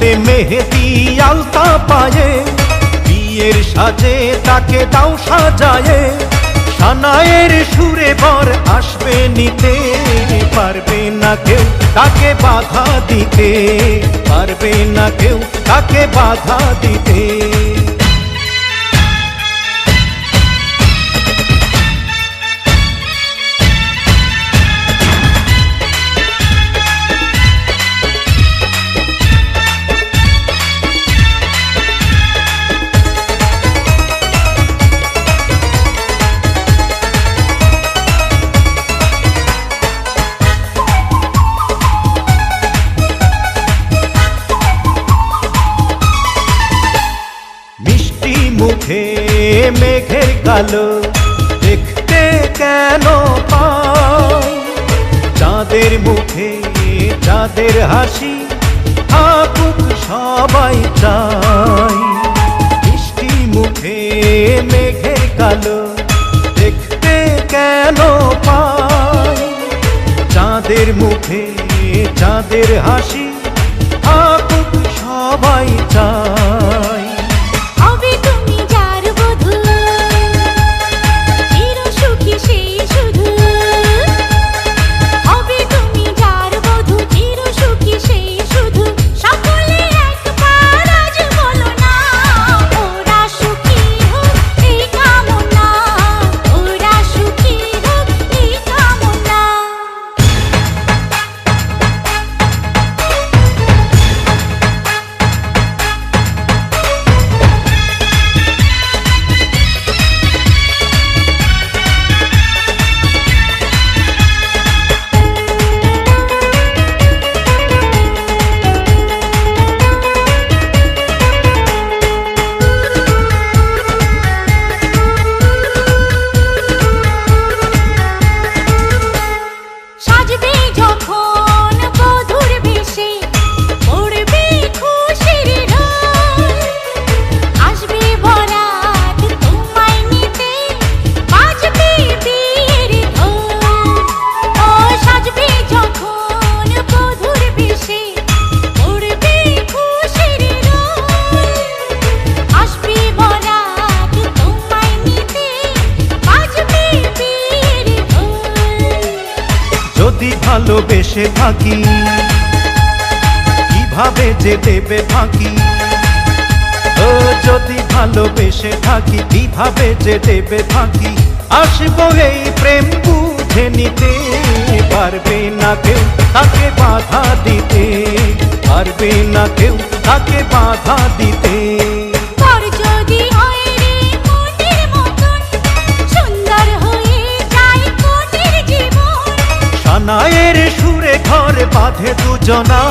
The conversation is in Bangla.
লালে মেহেদি আলতা পায়ে, বিয়ের সাজে তাকে দাও সাজায়ে, সানায়ের সুরে বর আসবে নিতে, পারবে না কেউ তাকে বাধা দিতে, পারবে না কেউ তাকে বাধা দিতে। মুখে মেঘের কালো দেখতে কেন পাই, চাঁদের মুখে চাঁদের হাসি থাকুক সবাই চাই। মিষ্টি মুখে মেঘের কালো দেখতে কেন পাই, চাঁদের মুখে চাঁদের হাসি থাকুক সবাই চাই। যদি ভালোবেসে থাকি কিভাবে যে দেবে ফাঁকি, ও যদি ভালোবেসে থাকি কিভাবে যে দেবে ফাঁকি, আসবো এই প্রেম বুঝে নিতে, পারবে না কেউ তাকে বাধা দিতে, পারবে না কেউ তাকে বাধা দিতে। সানায়ের সুরে ঘর বাঁধে দুজনা।